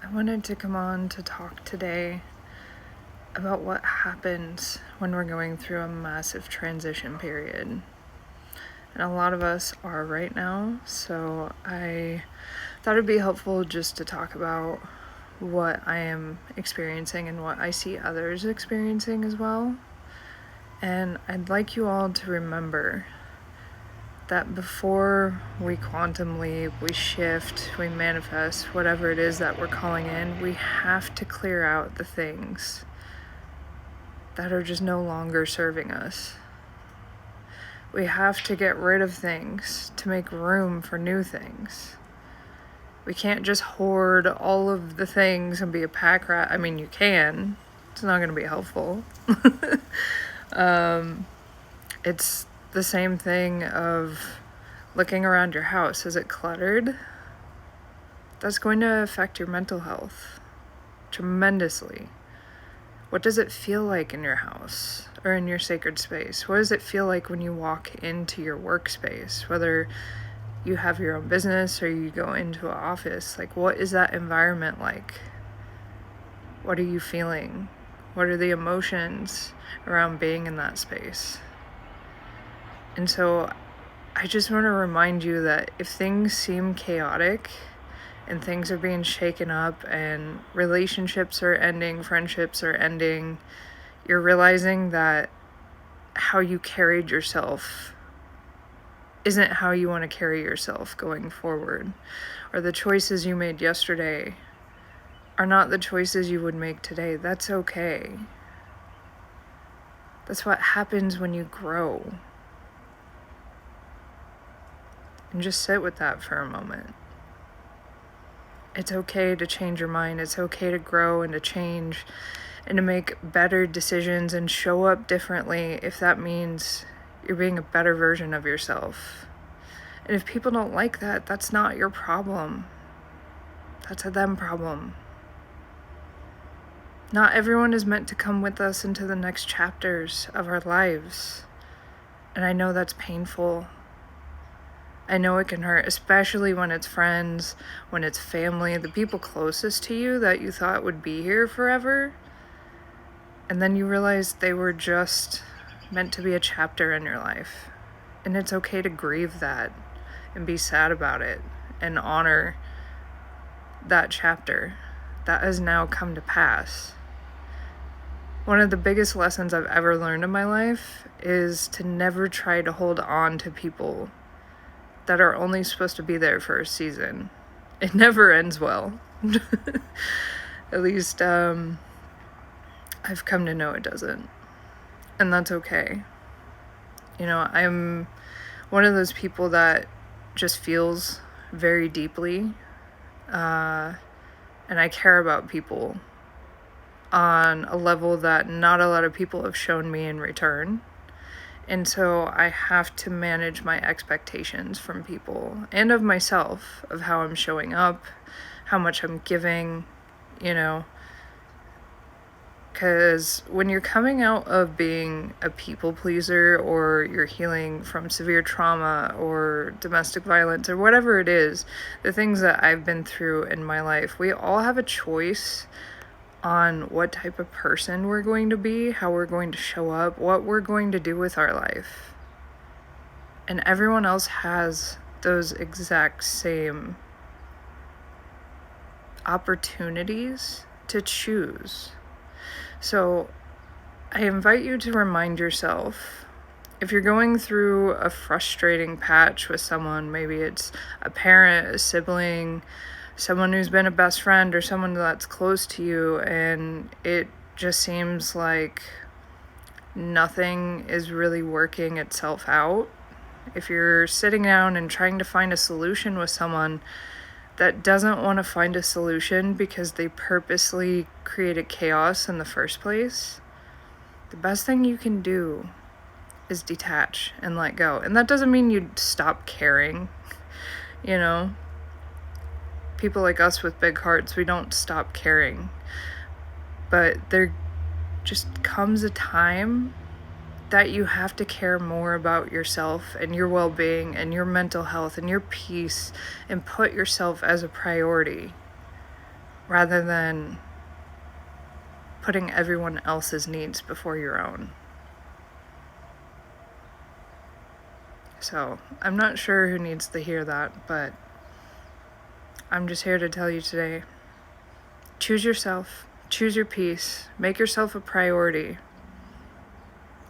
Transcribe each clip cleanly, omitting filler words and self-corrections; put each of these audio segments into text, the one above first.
I wanted to come on to talk today about what happens when we're going through a massive transition period. And a lot of us are right now, so I thought it'd be helpful just to talk about what I am experiencing and what I see others experiencing as well. And I'd like you all to remember that before we quantum leap, we shift, we manifest, whatever it is that we're calling in, we have to clear out the things that are just no longer serving us. We have to get rid of things to make room for new things. We can't just hoard all of the things and be a pack rat. I mean, you can. It's not going to be helpful. It's the same thing of looking around your house. Is it cluttered? That's going to affect your mental health tremendously. What does it feel like in your house or in your sacred space? What does it feel like when you walk into your workspace? Whether you have your own business or you go into an office, like, what is that environment like? What are you feeling? What are the emotions around being in that space? And so I just want to remind you that if things seem chaotic and things are being shaken up and relationships are ending, friendships are ending, you're realizing that how you carried yourself isn't how you want to carry yourself going forward. Or the choices you made yesterday are not the choices you would make today. That's okay. That's what happens when you grow. And just sit with that for a moment. It's okay to change your mind. It's okay to grow and to change and to make better decisions and show up differently if that means you're being a better version of yourself. And if people don't like that, that's not your problem. That's a them problem. Not everyone is meant to come with us into the next chapters of our lives. And I know that's painful. I know it can hurt, especially when it's friends, when it's family, the people closest to you that you thought would be here forever. And then you realize they were just meant to be a chapter in your life. And it's okay to grieve that and be sad about it and honor that chapter that has now come to pass. One of the biggest lessons I've ever learned in my life is to never try to hold on to people that are only supposed to be there for a season. It never ends well. At least I've come to know it doesn't. And that's okay. You know, I'm one of those people that just feels very deeply. And I care about people on a level that not a lot of people have shown me in return. And so I have to manage my expectations from people and of myself, of how I'm showing up, how much I'm giving, you know. Because when you're coming out of being a people pleaser, or you're healing from severe trauma or domestic violence or whatever it is, the things that I've been through in my life, we all have a choice on what type of person we're going to be, how we're going to show up, what we're going to do with our life. And everyone else has those exact same opportunities to choose. So I invite you to remind yourself, if you're going through a frustrating patch with someone, maybe it's a parent, a sibling, someone who's been a best friend, or someone that's close to you, and it just seems like nothing is really working itself out. If you're sitting down and trying to find a solution with someone that doesn't want to find a solution because they purposely created chaos in the first place, the best thing you can do is detach and let go. And that doesn't mean you stop caring, you know. People like us with big hearts, we don't stop caring. But there just comes a time that you have to care more about yourself and your well-being and your mental health and your peace, and put yourself as a priority. rather than putting everyone else's needs before your own. So, I'm not sure who needs to hear that, but I'm just here to tell you today, choose yourself, choose your peace, make yourself a priority,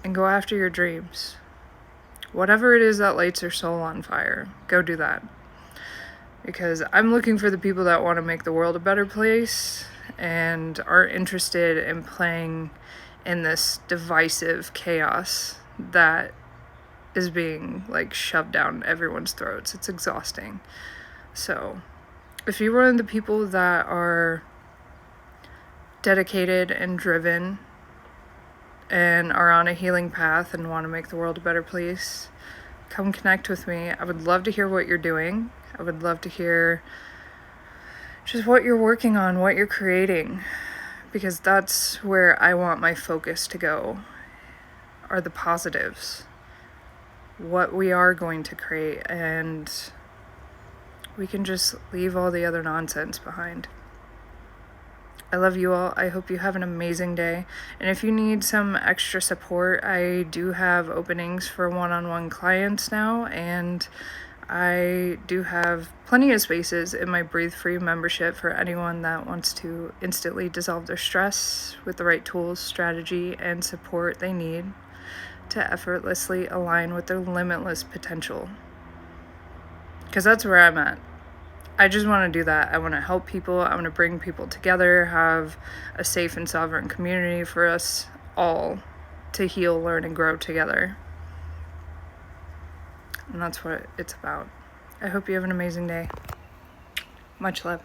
and go after your dreams. Whatever it is that lights your soul on fire, go do that. Because I'm looking for the people that want to make the world a better place and aren't interested in playing in this divisive chaos that is being shoved down everyone's throats. It's exhausting. So, if you're one of the people that are dedicated and driven and are on a healing path and want to make the world a better place, come connect with me. I would love to hear what you're doing. I would love to hear just what you're working on, what you're creating, because that's where I want my focus to go, are the positives. What we are going to create, and we can just leave all the other nonsense behind. I love you all. I hope you have an amazing day. And if you need some extra support, I do have openings for one-on-one clients now, and I do have plenty of spaces in my Breathe Free membership for anyone that wants to instantly dissolve their stress with the right tools, strategy, and support they need to effortlessly align with their limitless potential. Because that's where I'm at. I just want to do that. I want to help people. I want to bring people together, have a safe and sovereign community for us all to heal, learn, and grow together. And that's what it's about. I hope you have an amazing day. Much love.